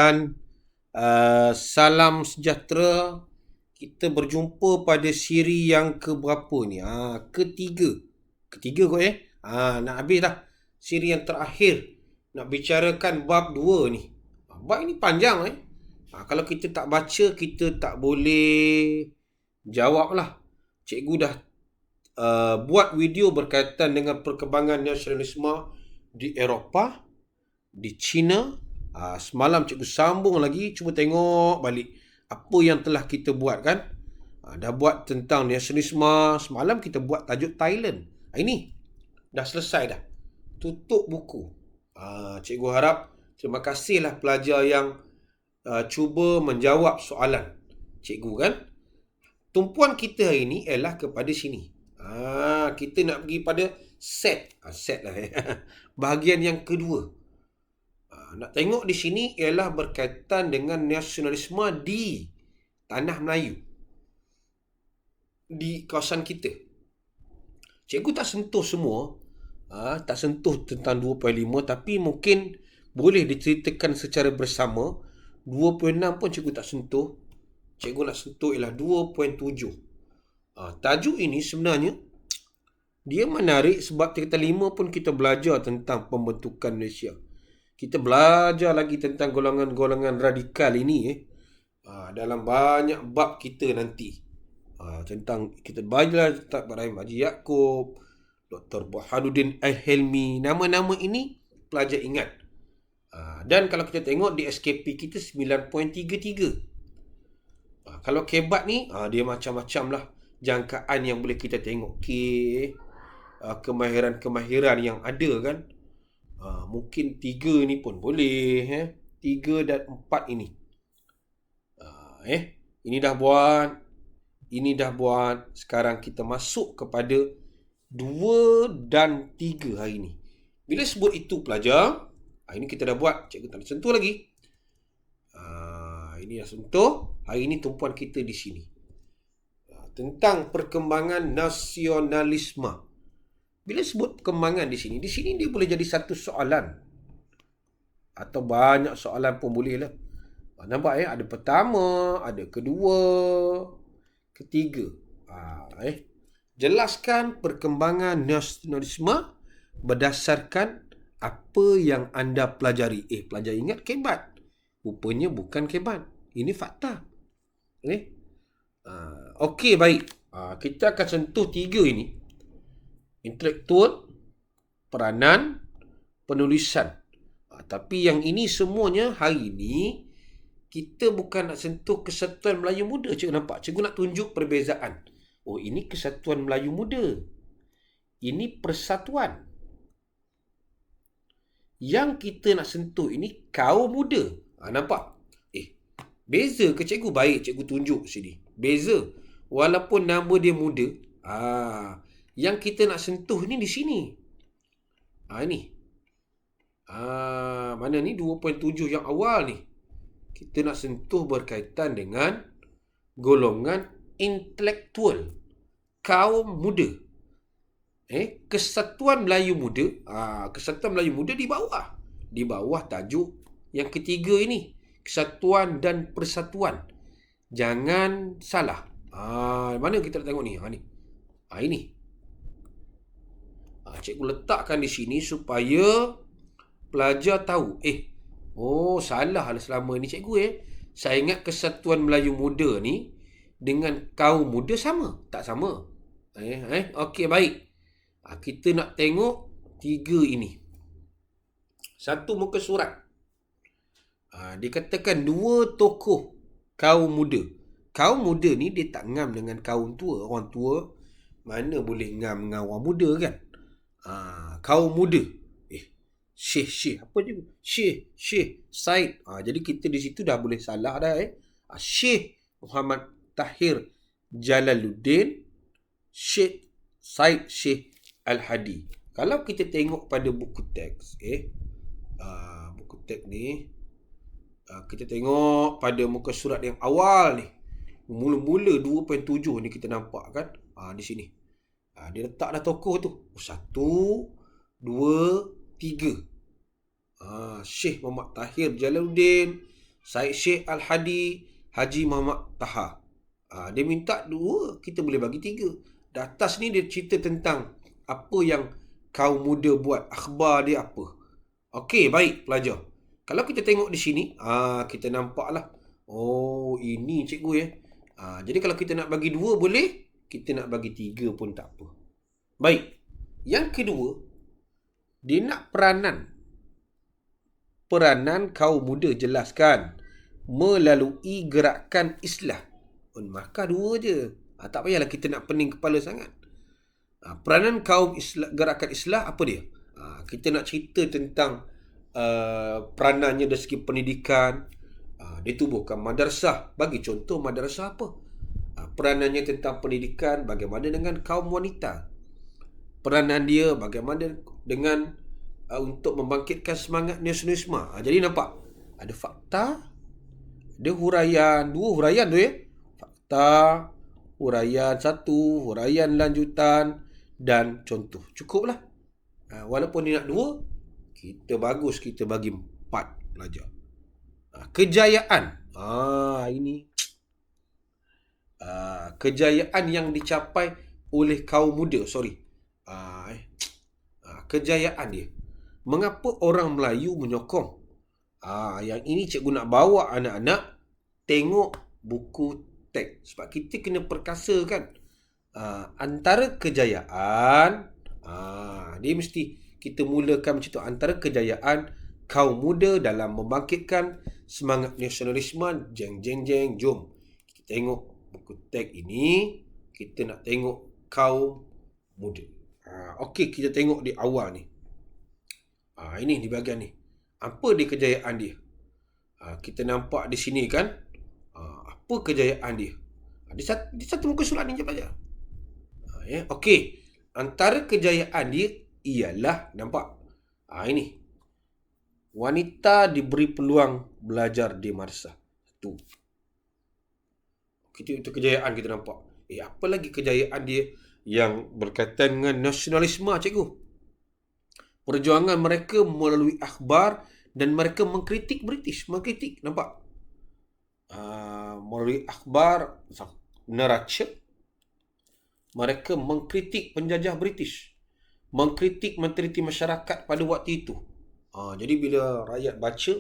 dan salam sejahtera. Kita berjumpa pada siri yang keberapa ni? Ketiga. Ketiga kot nak habis dah. Siri yang terakhir. Nak bicarakan bab 2 ni. Bab ini panjang kalau kita tak baca, kita tak boleh jawab lah. Cikgu dah buat video berkaitan dengan perkembangan nasionalisme di Eropah, di China. Semalam cikgu sambung lagi, cuba tengok balik apa yang telah kita buat kan. Dah buat tentang nasionalisme, semalam kita buat tajuk Thailand. Ini dah selesai dah, tutup buku. Cikgu harap terima kasihlah pelajar yang cuba menjawab soalan cikgu kan. Tumpuan kita hari ni ialah kepada sini. Kita nak pergi pada set lah bahagian yang kedua. Nak tengok di sini ialah berkaitan dengan nasionalisme di tanah Melayu, di kawasan kita. Cikgu tak sentuh semua, tak sentuh tentang 2.5, tapi mungkin boleh diceritakan secara bersama. 2.6 pun cikgu tak sentuh. Cikgu nak sentuh ialah 2.7. Tajuk ini sebenarnya dia menarik sebab tingkatan 5 pun kita belajar tentang pembentukan Malaysia. Kita belajar lagi tentang golongan-golongan radikal ini dalam banyak bab kita nanti. Tentang kita belajar tentang Ibrahim Haji Yaakob, Dr. Burhanuddin Al-Helmi. Nama-nama ini pelajar ingat. Dan kalau kita tengok di SKP kita 9.33. Kalau kebat ni dia macam-macam lah jangkaan yang boleh kita tengok. Kemahiran-kemahiran yang ada kan. Mungkin 3 ni pun boleh 3 dan 4 ini. Ini dah buat. Ini dah buat. Sekarang kita masuk kepada 2 dan 3 hari ni. Bila sebut itu pelajar, ini kita dah buat. Cikgu tak sentuh lagi. Ini dah sentuh. Hari ini tumpuan kita di sini. Tentang perkembangan nasionalisme. Bila sebut perkembangan di sini dia boleh jadi satu soalan. Atau banyak soalan pun boleh lah. Nampak ada pertama, ada kedua, ketiga. Jelaskan perkembangan nasionalisme berdasarkan apa yang anda pelajari. Pelajar ingat kebat. Rupanya bukan kebat. Ini fakta. Okey, baik. Kita akan sentuh 3 ini. Intelektual, peranan, penulisan. Tapi yang ini semuanya hari ini kita bukan nak sentuh Kesatuan Melayu Muda. Cikgu nampak? Cikgu nak tunjuk perbezaan. Ini Kesatuan Melayu Muda. Ini persatuan. Yang kita nak sentuh ini kaum muda. Nampak? Beza ke cikgu? Baik, cikgu tunjuk sini. Beza. Walaupun nama dia muda. Yang kita nak sentuh ni di sini. Ini. Mana ni 2.7 yang awal ni. Kita nak sentuh berkaitan dengan golongan intelektual. Kaum muda. Kesatuan Melayu Muda. Kesatuan Melayu Muda di bawah. Di bawah tajuk yang ketiga ini. Kesatuan dan persatuan. Jangan salah. Mana kita nak tengok ni? Ini. Cikgu letakkan di sini supaya pelajar tahu. Salah lah selama ni cikgu Saya ingat Kesatuan Melayu Muda ni dengan kaum muda sama. Tak sama. Okey, baik. Kita nak tengok 3 ini. Satu muka surat. Dikatakan 2 tokoh kaum muda. Kaum muda ni dia tak ngam dengan kaum tua. Orang tua mana boleh ngam dengan orang muda kan. Kaum muda. Syekh apa je? Syekh Said. Jadi kita di situ dah boleh salah dah Syekh Muhammad Tahir Jalaluddin, Syekh Said Syekh Al-Hadi. Kalau kita tengok pada buku teks buku teks ni, kita tengok pada muka surat yang awal ni. Mula-mula 2.7 ni kita nampak kan. Di sini. Dia letak dah tokoh tu. 1, 2, 3. Syekh Muhammad Tahir Jalaluddin, Syed Syekh Al-Hadi, Haji Muhammad Taha. Dia minta 2, kita boleh bagi 3. Di atas ni dia cerita tentang apa yang kaum muda buat, akhbar dia apa. Okey, baik pelajar. Kalau kita tengok di sini, kita nampaklah. Oh, ini cikgu ya. Jadi kalau kita nak bagi 2 boleh, kita nak bagi 3 pun tak apa. Baik. Yang kedua, dia nak peranan kaum muda, jelaskan melalui gerakan islah. Maka 2 je. Tak payahlah kita nak pening kepala sangat. Peranan kaum islah, gerakan islah apa dia? Kita nak cerita tentang peranannya dari segi pendidikan. Dia tubuhkan madrasah. Bagi contoh madrasah apa? Peranannya tentang pendidikan, bagaimana dengan kaum wanita. Peranan dia bagaimana dengan untuk membangkitkan semangat nasionalisme. Jadi nampak ada fakta, ada huraian, 2 huraian tu ya. Fakta, huraian 1, huraian lanjutan dan contoh. Cukuplah. Walaupun dia nak 2, kita bagus kita bagi 4 pelajar. Kejayaan. Ini kejayaan yang dicapai oleh kaum muda. Kejayaan dia. Mengapa orang Melayu menyokong? Yang ini cikgu nak bawa anak-anak tengok buku teks. Sebab kita kena perkasa kan. Antara kejayaan, dia mesti kita mulakan macam tu. Antara kejayaan kaum muda dalam membangkitkan semangat nasionalisme. Jeng. Jom kita tengok buku teks ini. Kita nak tengok kaum muda. Okey, kita tengok di awal ni. Ini di bahagian ni. Apa dia kejayaan dia? Kita nampak di sini kan. Apa kejayaan dia? Di satu muka surat ni je saja. Okey. Antara kejayaan dia ialah, nampak? Ini. Wanita diberi peluang belajar di madrasah. Tu. Itu kejayaan kita nampak. Apa lagi kejayaan dia yang berkaitan dengan nasionalisme, cikgu? Perjuangan mereka melalui akhbar dan mereka mengkritik British. Nampak? Melalui akhbar, neraca, mereka mengkritik penjajah British. Mengkritik mentaliti masyarakat pada waktu itu. Jadi bila rakyat baca,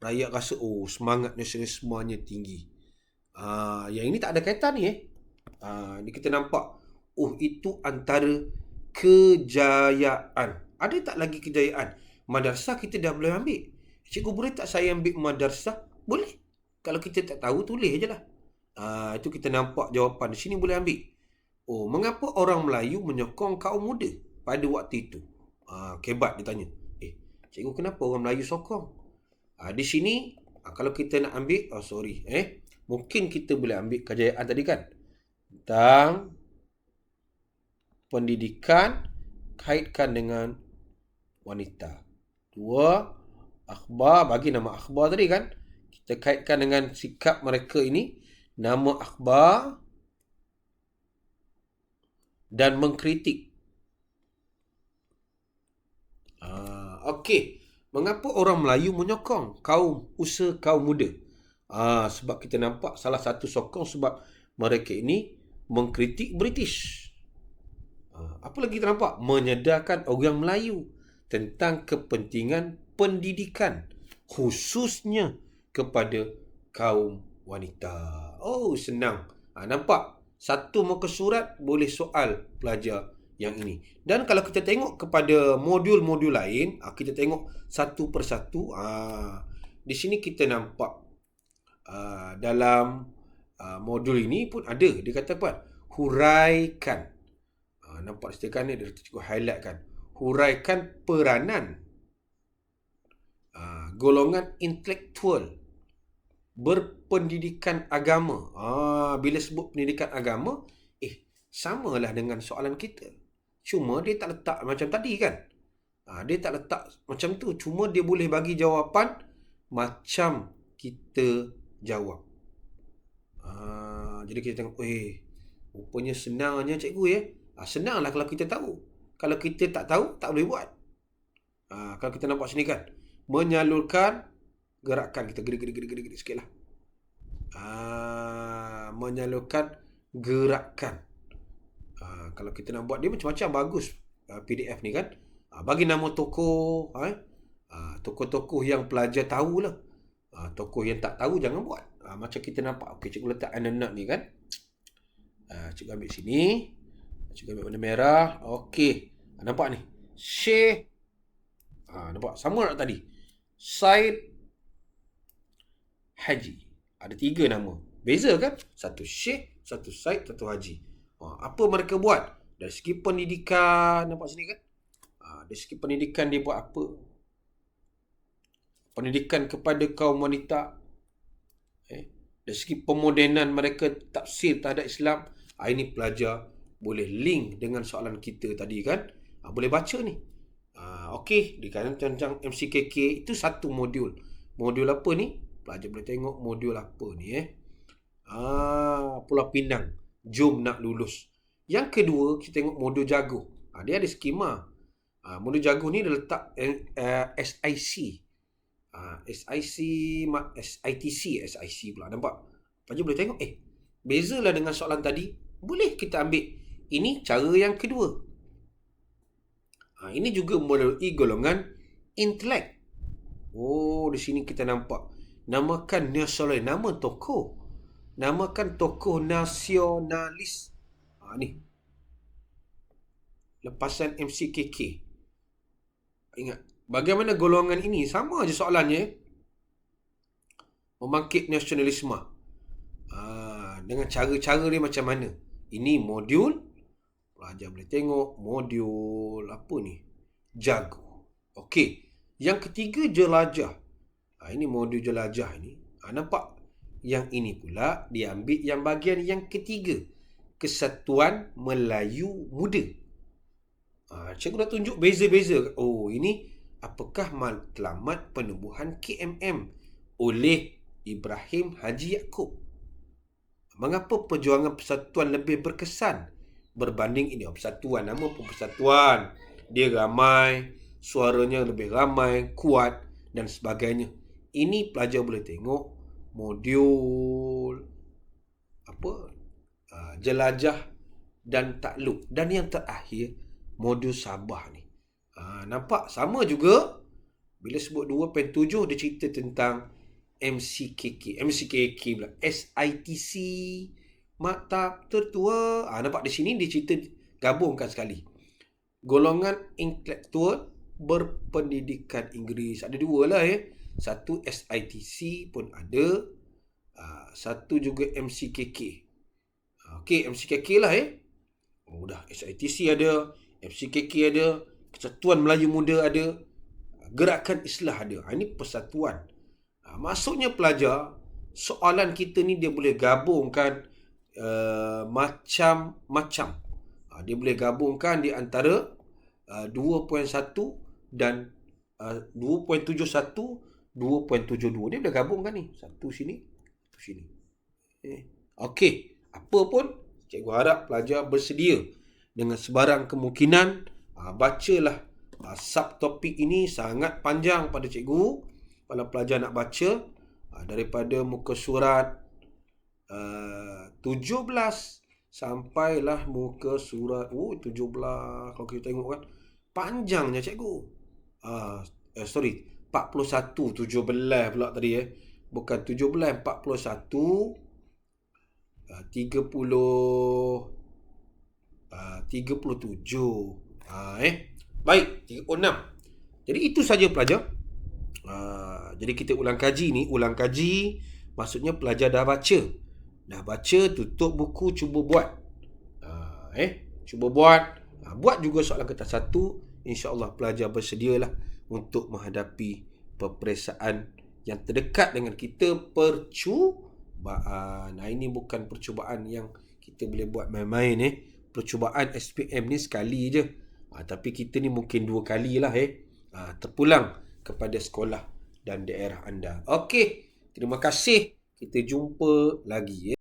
rakyat rasa, semangat nasionalismenya tinggi. Yang ini tak ada kaitan ni. Ni kita nampak, itu antara kejayaan. Ada tak lagi kejayaan? Madrasah kita dah boleh ambil. Cikgu, boleh tak saya ambil madrasah? Boleh. Kalau kita tak tahu, tulis je lah. Itu kita nampak jawapan di sini boleh ambil. Mengapa orang Melayu menyokong kaum muda pada waktu itu? Kebat dia tanya. Cikgu, kenapa orang Melayu sokong? Di sini, kalau kita nak ambil, mungkin kita boleh ambil kejayaan tadi kan? Tentang pendidikan, kaitkan dengan wanita. 2, akhbar, bagi nama akhbar tadi kan. Kita kaitkan dengan sikap mereka ini. Nama akhbar dan mengkritik. Okey. Mengapa orang Melayu menyokong usaha kaum muda? Sebab kita nampak salah satu sokong sebab mereka ini mengkritik British. Apa lagi kita nampak? Menyedarkan orang Melayu tentang kepentingan pendidikan, khususnya kepada kaum wanita. Senang. Nampak? Satu muka surat boleh soal pelajar yang ini. Dan kalau kita tengok kepada modul-modul lain, kita tengok satu persatu. Di sini kita nampak dalam modul ini pun ada. Dia kata apa? Huraikan. Nampak setiakan ni dia cukup highlight kan. Huraikan peranan golongan intelektual berpendidikan agama. Bila sebut pendidikan agama, samalah dengan soalan kita. Cuma dia tak letak macam tadi kan. Dia tak letak macam tu. Cuma dia boleh bagi jawapan macam kita jawab. Jadi kita tengok, rupanya senangnya cikgu ya. Senanglah kalau kita tahu. Kalau kita tak tahu, tak boleh buat. Kalau kita nampak sini kan. Menyalurkan Gerakkan kita gerak sikit lah. Menyalurkan gerakan. Kalau kita nak buat dia macam-macam bagus PDF ni kan. Bagi nama tokoh. Tokoh-tokoh yang pelajar tahulah. Tokoh yang tak tahu jangan buat. Macam kita nampak. Okey, cikgu letak anak-anak ni kan. Cikgu ambil sini. Cikgu ambil warna merah. Okey. Nampak ni. Syekh. Nampak? Sama tak tadi? Said Haji. Ada 3 nama. Beza kan? Satu Syekh, satu Said, satu Haji. Apa mereka buat? Dari segi pendidikan. Nampak sini kan? Dari segi pendidikan dia buat apa? Pendidikan kepada kaum wanita. Dari segi pemodenan mereka tafsir terhadap Islam. Ini pelajar boleh link dengan soalan kita tadi kan. Boleh baca ni. Okey, di kanan tentang MCKK itu satu modul. Modul apa ni? Pelajar boleh tengok modul apa ni Pulau Pinang. Jom nak lulus. Yang kedua, kita tengok modul jago. Dia ada skema. Modul jago ni dia letak SIC. SITC pula. Nampak? Pelajar boleh tengok. Bezalah dengan soalan tadi. Boleh kita ambil. Ini cara yang kedua. Ini juga melalui golongan intelek. Di sini kita nampak. Namakan nasionalis. Nama tokoh. Namakan tokoh nasionalis. Ni. Lepasan MCKK. Ingat. Bagaimana golongan ini? Sama je soalannya. Membangkit nasionalisme. Dengan cara-cara dia macam mana? Ini modul. Pelajar boleh tengok modul apa ni? Jago. Okey. Yang ketiga, jelajah. Ini modul jelajah ni. Nampak? Yang ini pula diambil yang bahagian yang ketiga. Kesatuan Melayu Muda. Cikgu dah tunjuk beza-beza. Ini apakah matlamat penubuhan KMM oleh Ibrahim Haji Yaakob? Mengapa perjuangan persatuan lebih berkesan berbanding ini? Persatuan, nama pun persatuan. Dia ramai, suaranya lebih ramai, kuat dan sebagainya. Ini pelajar boleh tengok modul jelajah dan takluk. Dan yang terakhir, modul Sabah ni. Nampak? Sama juga. Bila sebut 2.7, dia cerita tentang MCKK pula. SITC, Maktab Tertua. Nampak di sini dia cerita gabungkan sekali. Golongan intelektual berpendidikan Inggeris. Ada 2 lah Satu SITC pun ada. Satu juga MCKK. Okey, MCKK lah dah. SITC ada. MCKK ada. Kesatuan Melayu Muda ada. Gerakan Islah ada. Ini persatuan. Maksudnya pelajar, soalan kita ni dia boleh gabungkan macam-macam. Dia boleh gabungkan di antara 2.1 dan 2.71, 2.72. Dia boleh gabungkan ni. Satu sini, satu sini. Okey. Apa pun, cikgu harap pelajar bersedia dengan sebarang kemungkinan. Bacalah. Subtopik ini sangat panjang pada cikgu. Kalau pelajar nak baca daripada muka surat 17 sampailah muka surat 17. Kalau kita tengok kan panjangnya cikgu. 41, 17 pula tadi bukan 17, 41, 37. Baik, 36. Jadi itu saja pelajar. Jadi kita ulang kaji ni. Ulang kaji maksudnya pelajar dah baca. Dah baca, tutup buku, cuba buat. Cuba buat. Buat juga soalan kertas 1. InsyaAllah pelajar bersedialah untuk menghadapi peperiksaan yang terdekat dengan kita, percubaan. Ini bukan percubaan yang kita boleh buat main-main. Percubaan SPM ni sekali je. Tapi kita ni mungkin 2 kali lah terpulang kepada sekolah dan daerah anda. Okey, terima kasih. Kita jumpa lagi